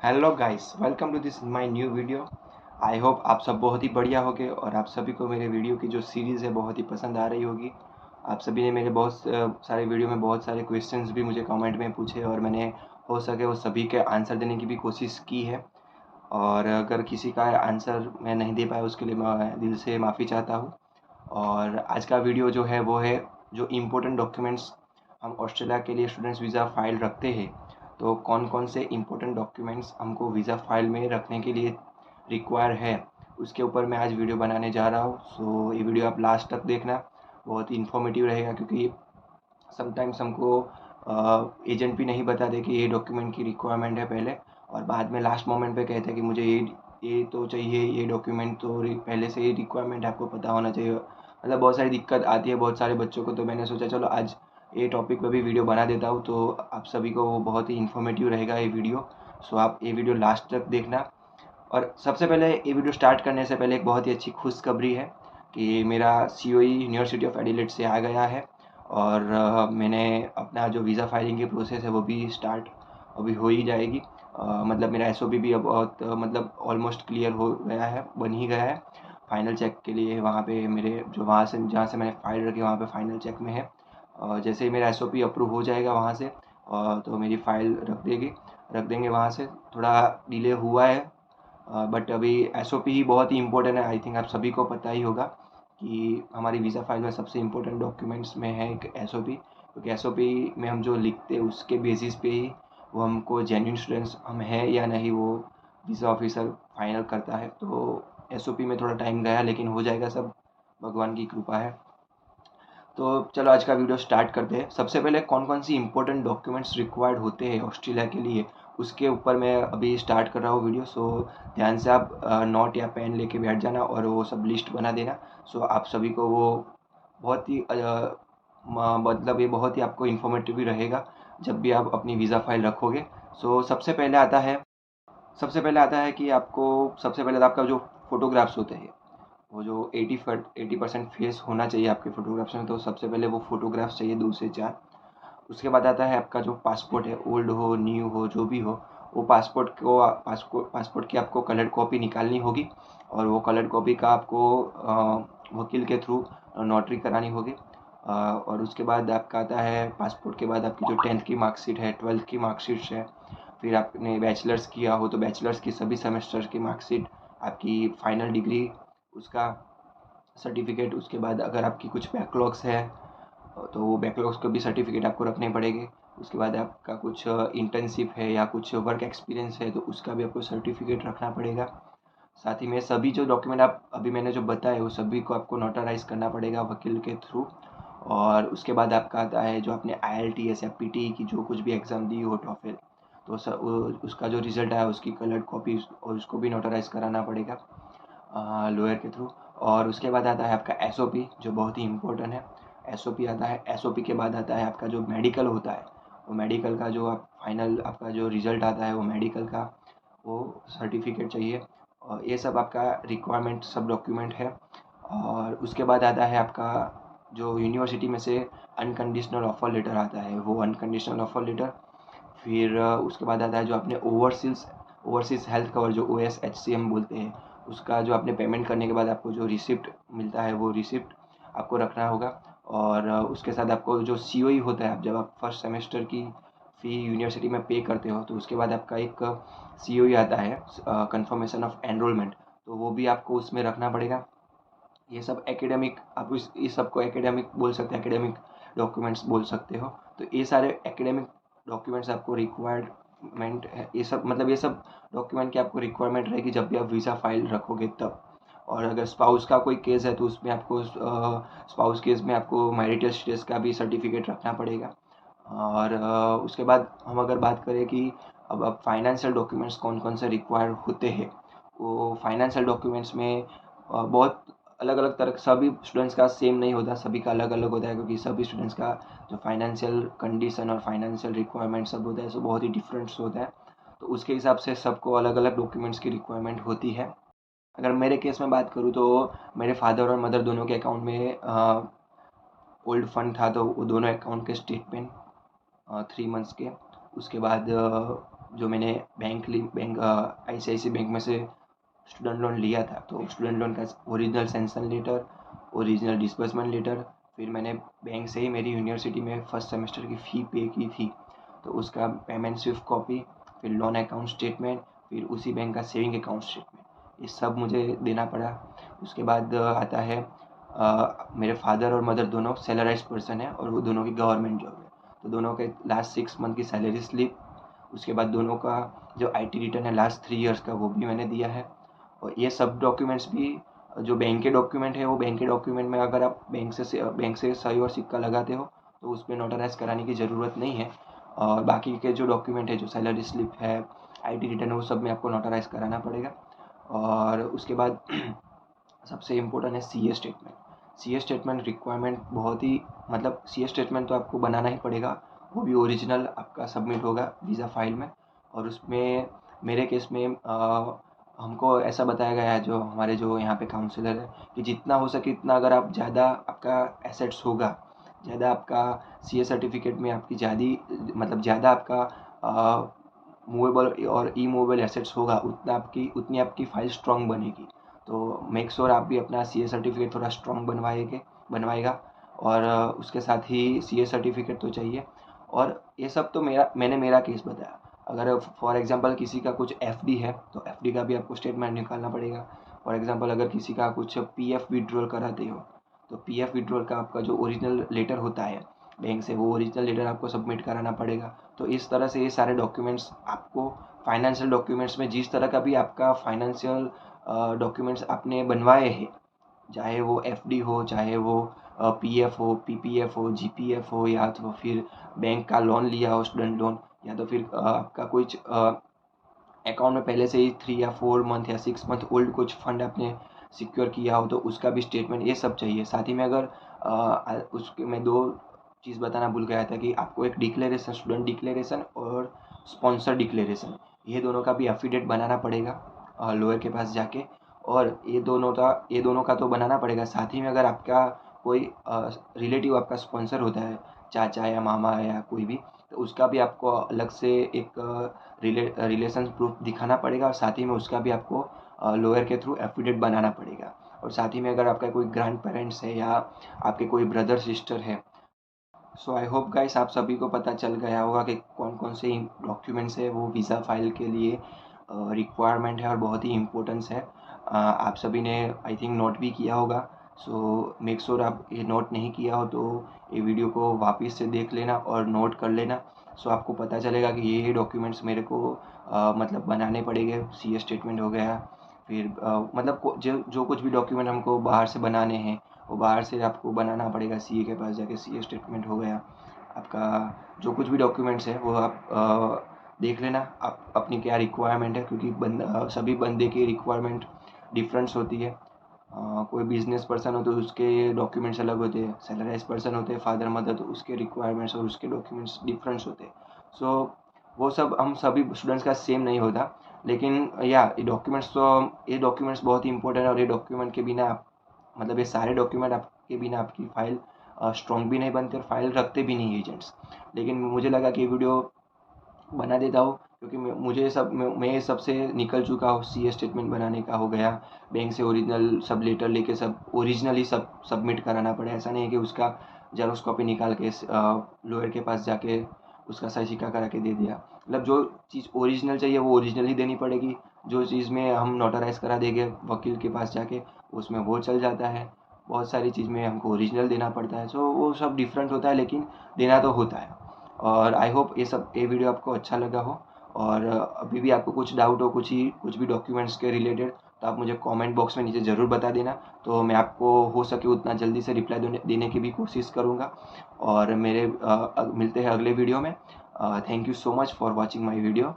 Hello guys, welcome to this my new video. I hope आप सब बहुत ही बढ़िया होगे और आप सभी को मेरे वीडियो की जो सीरीज़ है बहुत ही पसंद आ रही होगी। आप सभी ने मेरे बहुत सारे वीडियो में बहुत सारे क्वेश्चंस भी मुझे कमेंट में पूछे और मैंने हो सके वो सभी के आंसर देने की भी कोशिश की है। और अगर किसी का आंसर मैं नहीं दे पाया उसके लिए मैं दिल से माफ़ी चाहता हूँ। और आज का वीडियो जो है वो है जो इम्पोर्टेंट डॉक्यूमेंट्स हम ऑस्ट्रेलिया के लिए स्टूडेंट्स वीज़ा फ़ाइल रखते हैं। तो कौन कौन से इम्पोर्टेंट डॉक्यूमेंट्स हमको वीज़ा फ़ाइल में रखने के लिए रिक्वायर है, उसके ऊपर मैं आज वीडियो बनाने जा रहा हूँ। सो ये वीडियो आप लास्ट तक देखना, बहुत ही इन्फॉर्मेटिव रहेगा क्योंकि समटाइम्स हमको एजेंट भी नहीं बताते कि ये डॉक्यूमेंट की रिक्वायरमेंट है पहले, और बाद में लास्ट मोमेंट पे कहते हैं कि मुझे ये तो चाहिए, ये डॉक्यूमेंट तो पहले से ही रिक्वायरमेंट आपको पता होना चाहिए। मतलब बहुत सारी दिक्कत आती है बहुत सारे बच्चों को, तो मैंने सोचा चलो आज ये टॉपिक पे भी वीडियो बना देता हूँ, तो आप सभी को वो बहुत ही इन्फॉर्मेटिव रहेगा ये वीडियो। सो आप ये वीडियो लास्ट तक देखना। और सबसे पहले ये वीडियो स्टार्ट करने से पहले एक बहुत ही अच्छी खुशखबरी है कि मेरा COE यूनिवर्सिटी ऑफ एडिलेड से आ गया है। और मैंने अपना जो वीज़ा फाइलिंग की प्रोसेस है वो भी स्टार्ट अभी हो ही जाएगी। मतलब मेरा SOP भी अब बहुत मतलब ऑलमोस्ट क्लियर हो गया है, बन ही गया है। फाइनल चेक के लिए वहाँ पे मेरे जो वहाँ से जहाँ से मैंने फ़ाइल रखी वहाँ पे फाइनल चेक में है। जैसे ही मेरा SOP अप्रूव हो जाएगा वहाँ से, तो मेरी फ़ाइल रख देंगे वहाँ से। थोड़ा डिले हुआ है, बट अभी SOP ही बहुत ही इम्पोर्टेंट है। आई थिंक आप सभी को पता ही होगा कि हमारी वीज़ा फाइल में सबसे इम्पोर्टेंट डॉक्यूमेंट्स में है एक SOP, क्योंकि SOP में हम जो लिखते हैं उसके बेसिस पे ही वो हमको जेन्युइन स्टूडेंट्स हम हैं या नहीं वो वीज़ा ऑफिसर फाइनल करता है। तो SOP में थोड़ा टाइम गया लेकिन हो जाएगा सब, भगवान की कृपा है। तो चलो आज का वीडियो स्टार्ट करते हैं। सबसे पहले कौन कौन सी इंपॉर्टेंट डॉक्यूमेंट्स रिक्वायर्ड होते हैं ऑस्ट्रेलिया के लिए, उसके ऊपर मैं अभी स्टार्ट कर रहा हूँ वीडियो। सो ध्यान से आप नोट या पेन लेके बैठ जाना और वो सब लिस्ट बना देना। सो आप सभी को वो बहुत ही मतलब ये बहुत ही आपको इन्फॉर्मेटिव भी रहेगा जब भी आप अपनी वीज़ा फाइल रखोगे। सो सबसे पहले आता है कि आपको सबसे पहले तो आपका जो फोटोग्राफ्स होते हैं वो जो 80% फेस होना चाहिए आपके फ़ोटोग्राफ्स में। तो सबसे पहले वो फ़ोटोग्राफ्स चाहिए 2 से 4। उसके बाद आता है आपका जो पासपोर्ट है, ओल्ड हो न्यू हो जो भी हो, वो पासपोर्ट की आपको कलर कॉपी निकालनी होगी। और वो कलर कॉपी का आपको वकील के थ्रू नोटरी करानी होगी। और उसके बाद आपका आता है पासपोर्ट के बाद आपकी जो 10th की मार्कशीट है, 12th की मार्कशीट है। फिर आपने बैचलर्स किया हो तो बैचलर्स की सभी सेमेस्टर की मार्कशीट, आपकी फाइनल डिग्री उसका सर्टिफिकेट। उसके बाद अगर आपकी कुछ बैकलॉग्स है तो वो बैकलॉग्स को भी सर्टिफिकेट आपको रखने पड़ेंगे। उसके बाद आपका कुछ इंटर्नशिप है या कुछ वर्क एक्सपीरियंस है तो उसका भी आपको सर्टिफिकेट रखना पड़ेगा। साथ ही में सभी जो डॉक्यूमेंट आप अभी मैंने जो बताए वो सभी को आपको नोटराइज करना पड़ेगा वकील के थ्रू। और उसके बाद आपका आता है जो आपने IELTS या PTE की जो कुछ भी एग्ज़ाम दी हो, टॉफेल, तो उसका जो रिज़ल्ट आया उसकी कलर्ड कॉपी और उसको भी नोटराइज कराना पड़ेगा लॉयर के थ्रू। और उसके बाद आता है आपका SOP जो बहुत ही इम्पोर्टेंट है। SOP आता है, SOP के बाद आता है आपका जो मेडिकल होता है, वो मेडिकल का जो आप फाइनल आपका जो रिज़ल्ट आता है वो मेडिकल का वो सर्टिफिकेट चाहिए। और ये सब आपका रिक्वायरमेंट सब डॉक्यूमेंट है। और उसके बाद आता है आपका जो यूनिवर्सिटी में से अनकंडीशनल ऑफर लेटर आता है, वो अनकंडीशनल ऑफर लेटर। फिर उसके बाद आता है जो आपने ओवरसीज़ हेल्थ कवर जो OSHC बोलते हैं, उसका जो आपने पेमेंट करने के बाद आपको जो रिसिप्ट मिलता है वो रिसिप्ट आपको रखना होगा। और उसके साथ आपको जो COE होता है, आप जब आप फर्स्ट सेमेस्टर की फ़ी यूनिवर्सिटी में पे करते हो तो उसके बाद आपका एक COE आता है, कंफर्मेशन ऑफ एनरोलमेंट, तो वो भी आपको उसमें रखना पड़ेगा। ये सब एकेडमिक, आप इस सब को एकेडमिक बोल सकते हैं, एकेडमिक डॉक्यूमेंट्स बोल सकते हो। तो ये सारे एकेडमिक डॉक्यूमेंट्स आपको रिक्वायरमेंट है, ये सब मतलब ये सब डॉक्यूमेंट की आपको रिक्वायरमेंट रहेगी जब भी आप वीज़ा फाइल रखोगे तब। और अगर स्पाउस का कोई केस है तो उसमें आपको स्पाउस केस में आपको मैरिटल स्टेटस का भी सर्टिफिकेट रखना पड़ेगा। और उसके बाद हम अगर बात करें कि अब फाइनेंशियल डॉक्यूमेंट्स कौन कौन से रिक्वायर होते हैं, वो फाइनेंशियल डॉक्यूमेंट्स में बहुत अलग अलग तरह, सभी स्टूडेंट्स का सेम नहीं होता, सभी का अलग अलग होता है, क्योंकि सभी स्टूडेंट्स का जो फाइनेंशियल कंडीशन और फाइनेंशियल रिक्वायरमेंट सब होता है सो बहुत ही डिफरेंट्स होता है। तो उसके हिसाब से सबको अलग अलग डॉक्यूमेंट्स की रिक्वायरमेंट होती है। अगर मेरे केस में बात करूँ तो मेरे फादर और मदर दोनों के अकाउंट में ओल्ड फंड था, तो वो दोनों अकाउंट के स्टेटमेंट 3 मंथ्स के। उसके बाद जो मैंने बैंक ICICI बैंक में से स्टूडेंट लोन लिया था, तो स्टूडेंट लोन का original sanction letter, original disbursement letter, फिर मैंने बैंक से ही मेरी यूनिवर्सिटी में फर्स्ट सेमेस्टर की फ़ी पे की थी तो उसका पेमेंट स्विफ्ट कॉपी, फिर लोन अकाउंट स्टेटमेंट, फिर उसी बैंक का सेविंग अकाउंट स्टेटमेंट, ये सब मुझे देना पड़ा। उसके बाद आता है मेरे फादर और मदर दोनों सैलराइज पर्सन है और वो दोनों की गवर्नमेंट जॉब है, तो दोनों के लास्ट 6 मंथ की सैलरी स्लिप, उसके बाद दोनों का जो IT रिटर्न है लास्ट 3 इयर्स का वो भी मैंने दिया है। और ये सब डॉक्यूमेंट्स भी जो बैंक के डॉक्यूमेंट है वो बैंक के डॉक्यूमेंट में अगर आप बैंक से सही और सिक्का लगाते हो तो उसमें नोटराइज कराने की ज़रूरत नहीं है। और बाकी के जो डॉक्यूमेंट है, जो सैलरी स्लिप है, IT रिटर्न है, वो सब में आपको नोटराइज कराना पड़ेगा। और उसके बाद सबसे इम्पोर्टेंट है CA statement. CA statement requirement बहुत ही, मतलब CA स्टेटमेंट तो आपको बनाना ही पड़ेगा, वो भी ओरिजिनल आपका सबमिट होगा वीज़ा फाइल में। और उसमें मेरे केस में हमको ऐसा बताया गया है, जो हमारे जो यहाँ पे काउंसलर है, कि जितना हो सके इतना अगर आप ज़्यादा आपका एसेट्स होगा, ज़्यादा आपका CA सर्टिफिकेट में आपकी ज़्यादा आपका मूवेबल और इमूवेबल एसेट्स होगा, उतनी आपकी फाइल स्ट्रॉन्ग बनेगी। तो मेक श्योर आप भी अपना CA सर्टिफिकेट थोड़ा स्ट्रॉन्ग बनवाएगा। और उसके साथ ही CA सर्टिफिकेट तो चाहिए। और ये सब तो मैंने मेरा केस बताया। अगर फॉर एग्जांपल किसी का कुछ FD है तो FD का भी आपको स्टेटमेंट निकालना पड़ेगा। फॉर एग्जांपल अगर किसी का कुछ PF विड्रॉल कराते हो तो PF विड्रॉल का आपका जो ओरिजिनल लेटर होता है बैंक से, वो ओरिजिनल लेटर आपको सबमिट कराना पड़ेगा। तो इस तरह से ये सारे डॉक्यूमेंट्स आपको फाइनेंशियल डॉक्यूमेंट्स में, जिस तरह का भी आपका फाइनेंशियल डॉक्यूमेंट्स आपने बनवाए हैं, चाहे वो FD हो, चाहे वो PF हो, PPF हो, GPF हो, या तो फिर बैंक का लोन लिया हो, स्टूडेंट लोन, या तो फिर आपका कुछ अकाउंट में पहले से ही 3 या 4 मंथ या 6 मंथ ओल्ड कुछ फंड आपने सिक्योर किया हो तो उसका भी स्टेटमेंट, ये सब चाहिए। साथ ही में अगर उसके मैं 2 चीज़ बताना भूल गया था कि आपको एक डिक्लेरेशन, स्टूडेंट डिक्लेरेशन और स्पॉन्सर डिक्लेरेशन, ये दोनों का भी एफिडेविट बनाना पड़ेगा लॉयर के पास जाके। और ये दोनों का तो बनाना पड़ेगा। साथ ही में अगर आपका कोई रिलेटिव आपका स्पॉन्सर होता है, चाचा या मामा या कोई भी, तो उसका भी आपको अलग से एक रिलेशन प्रूफ दिखाना पड़ेगा। और साथ ही में उसका भी आपको लॉयर के थ्रू एफिडेविट बनाना पड़ेगा। और साथ ही में अगर आपका कोई ग्रैंड पेरेंट्स है या आपके कोई ब्रदर सिस्टर है। सो आई होप गाइस आप सभी को पता चल गया होगा कि कौन कौन से डॉक्यूमेंट्स है वो वीज़ा फाइल के लिए रिक्वायरमेंट है और बहुत ही इम्पोर्टेंस है। आप सभी ने आई थिंक नोट भी किया होगा। सो मेक श्योर आप ये नोट नहीं किया हो तो ये वीडियो को वापस से देख लेना और नोट कर लेना। सो आपको पता चलेगा कि ये डॉक्यूमेंट्स मेरे को मतलब बनाने पड़ेंगे। CA स्टेटमेंट हो गया, फिर जो कुछ भी डॉक्यूमेंट हमको बाहर से बनाने हैं वो बाहर से आपको बनाना पड़ेगा। CA के पास जाके CA स्टेटमेंट हो गया आपका, जो कुछ भी डॉक्यूमेंट्स है वो आप देख लेना आप अपनी क्या रिक्वायरमेंट है, क्योंकि सभी बंदे की रिक्वायरमेंट डिफरेंस होती है। कोई बिजनेस पर्सन हो तो उसके डॉक्यूमेंट्स अलग होते हैं, सैलराइज पर्सन होते हैं फादर मदर, तो उसके रिक्वायरमेंट्स और उसके डॉक्यूमेंट्स डिफरेंस होते हैं। सो वो सब हम सभी स्टूडेंट्स का सेम नहीं होता। लेकिन ये डॉक्यूमेंट्स बहुत ही इंपॉर्टेंट है। और ये डॉक्यूमेंट के बिना ये सारे डॉक्यूमेंट आपके बिना आपकी फ़ाइल स्ट्रॉन्ग भी नहीं बनती और फाइल रखते भी नहीं एजेंट्स। लेकिन मुझे लगा कि वीडियो बना देता हूँ, क्योंकि मैं सबसे निकल चुका हूँ। CA स्टेटमेंट बनाने का हो गया, बैंक से ओरिजिनल सब लेटर लेके सब ओरिजिनल ही सब सबमिट कराना पड़े। ऐसा नहीं है कि उसका जेरॉक्स कॉपी निकाल के लॉयर के पास जाके उसका सही सिक्का करा के दे दिया। मतलब जो चीज़ ओरिजिनल चाहिए वो ओरिजिनल ही देनी पड़ेगी। जो चीज़ में हम नोटराइज करा देंगे वकील के पास जाके, उसमें वो चल जाता है। बहुत सारी चीज़ में हमको ओरिजिनल देना पड़ता है। सो वो सब डिफरेंट होता है, लेकिन देना तो होता है। और आई होप ये वीडियो आपको अच्छा लगा हो। और अभी भी आपको कुछ डाउट हो कुछ भी डॉक्यूमेंट्स के रिलेटेड, तो आप मुझे कमेंट बॉक्स में नीचे ज़रूर बता देना। तो मैं आपको हो सके उतना जल्दी से रिप्लाई देने की भी कोशिश करूँगा। और मिलते हैं अगले वीडियो में। Thank you so much for watching my video.